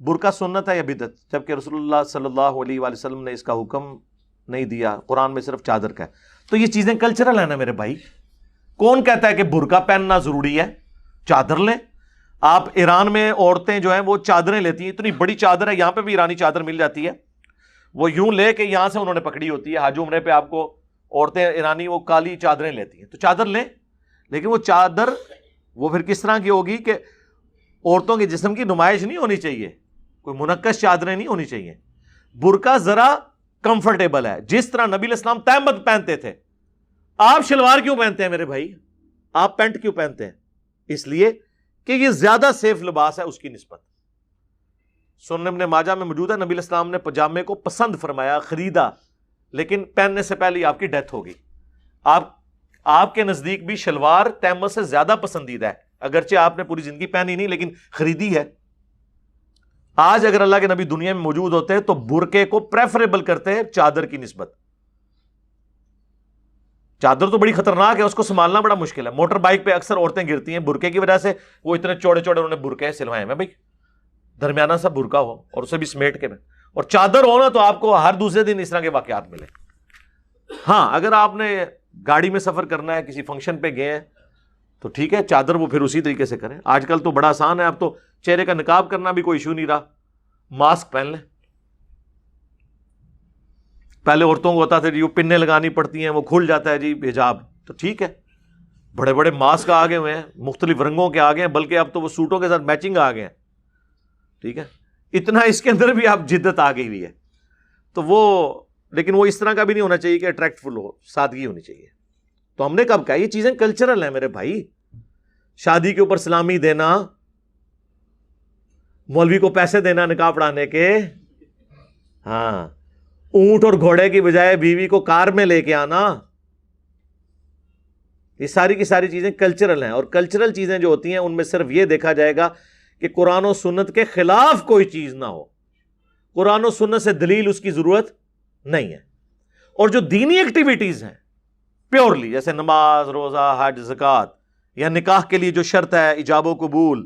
برقع سنت ہے یا بدعت؟ جبکہ رسول اللہ صلی اللہ علیہ وآلہ وسلم نے اس کا حکم نہیں دیا، قرآن میں صرف چادر کا ہے. تو یہ چیزیں کلچرل ہیں نا میرے بھائی. کون کہتا ہے کہ برقع پہننا ضروری ہے؟ چادر لیں. آپ ایران میں عورتیں جو ہیں وہ چادریں لیتی ہیں، اتنی بڑی چادر ہے، یہاں پہ بھی ایرانی چادر مل جاتی ہے، وہ یوں لے کے یہاں سے انہوں نے پکڑی ہوتی ہے. حج عمرے پہ آپ کو عورتیں ایرانی وہ کالی چادریں لیتی ہیں، تو چادر لیں. لیکن وہ چادر وہ پھر کس طرح کی ہوگی کہ عورتوں کے جسم کی نمائش نہیں ہونی چاہیے، کوئی منعکس چادریں نہیں ہونی چاہیے. برقع ذرا کمفرٹیبل ہے، جس طرح نبی علیہ السلام تہمت پہنتے تھے. آپ شلوار کیوں پہنتے ہیں میرے بھائی؟ آپ پینٹ کیوں پہنتے ہیں؟ اس لیے کہ یہ زیادہ سیف لباس ہے اس کی نسبت. سنن ابن ماجہ میں موجود ہے، نبی علیہ السلام نے پجامے کو پسند فرمایا، خریدا، لیکن پہننے سے پہلے آپ کی ڈیتھ ہوگی. آپ کے نزدیک بھی شلوار تہمت سے زیادہ پسندیدہ ہے، اگرچہ آپ نے پوری زندگی پہنی نہیں لیکن خریدی ہے. آج اگر اللہ کے نبی دنیا میں موجود ہوتے تو برقعے کو پریفریبل کرتے ہیں چادر کی نسبت. چادر تو بڑی خطرناک ہے، اس کو سنبھالنا بڑا مشکل ہے. موٹر بائک پہ اکثر عورتیں گرتی ہیں برقعے کی وجہ سے. وہ اتنے چوڑے چوڑے انہوں نے برقعے سلوائے ہیں بھائی، درمیانہ سا برقع ہو اور اسے بھی سمیٹ کے. اور چادر ہو نا تو آپ کو ہر دوسرے دن اس طرح کے واقعات ملے. ہاں اگر آپ نے گاڑی میں سفر کرنا ہے، کسی فنکشن پہ گئے ہیں تو ٹھیک ہے، چادر وہ پھر اسی طریقے سے کریں. آج کل تو بڑا آسان ہے، اب تو چہرے کا نقاب کرنا بھی کوئی ایشو نہیں رہا، ماسک پہن لیں. پہلے عورتوں کو ہوتا تھا جی وہ پنیں لگانی پڑتی ہیں، وہ کھل جاتا ہے جی حجاب، تو ٹھیک ہے، بڑے بڑے ماسک آگے ہوئے ہیں، مختلف رنگوں کے آگے ہیں، بلکہ اب تو وہ سوٹوں کے ساتھ میچنگ آ گئے ہیں. ٹھیک ہے، اتنا اس کے اندر بھی آپ جدت آ گئی ہوئی ہے. تو وہ لیکن وہ اس طرح کا بھی نہیں ہونا چاہیے کہ اٹریکٹفل ہو، سادگی ہونی چاہیے. تو ہم نے کب کہا یہ چیزیں کلچرل ہیں میرے بھائی. شادی کے اوپر سلامی دینا، مولوی کو پیسے دینا نکاح پڑھانے کے، ہاں، اونٹ اور گھوڑے کی بجائے بیوی کو کار میں لے کے آنا، یہ ساری کی ساری چیزیں کلچرل ہیں. اور کلچرل چیزیں جو ہوتی ہیں ان میں صرف یہ دیکھا جائے گا کہ قرآن و سنت کے خلاف کوئی چیز نہ ہو، قرآن و سنت سے دلیل اس کی ضرورت نہیں ہے. اور جو دینی ایکٹیویٹیز ہیں پیورلی، جیسے نماز، روزہ، حج، زکوٰۃ، یا نکاح کے لیے جو شرط ہے ایجاب و قبول،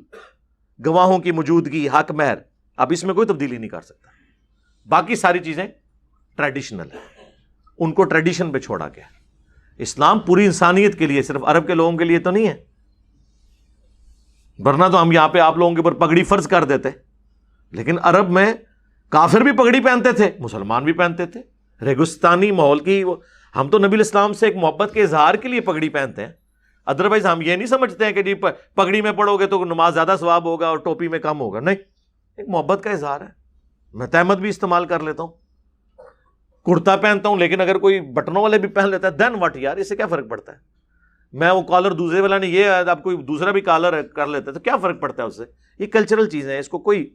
گواہوں کی موجودگی، حق مہر، اب اس میں کوئی تبدیلی نہیں کر سکتا. باقی ساری چیزیں ٹریڈیشنل ہیں، ان کو ٹریڈیشن پہ چھوڑا گیا. اسلام پوری انسانیت کے لیے، صرف عرب کے لوگوں کے لیے تو نہیں ہے، ورنہ تو ہم یہاں پہ آپ لوگوں کے اوپر پگڑی فرض کر دیتے. لیکن عرب میں کافر بھی پگڑی پہنتے تھے، مسلمان بھی پہنتے تھے. ریگستانی ماحول کی ہم تو نبی الاسلام سے ایک محبت کے اظہار کے لیے پگڑی پہنتے ہیں. ادروائز ہم یہ نہیں سمجھتے ہیں کہ جی پگڑی میں پڑھو گے تو نماز زیادہ ثواب ہوگا اور ٹوپی میں کم ہوگا. نہیں، ایک محبت کا اظہار ہے. میں تہمت بھی استعمال کر لیتا ہوں، کرتا پہنتا ہوں، لیکن اگر کوئی بٹنوں والے بھی پہن لیتا ہے دین واٹ یار، اس سے کیا فرق پڑتا ہے؟ میں وہ کالر دوسرے والا نہیں، یہ اب کوئی دوسرا بھی کالر کر لیتا ہے تو کیا فرق پڑتا ہے اس سے؟ یہ کلچرل چیزیں ہیں، اس کو کوئی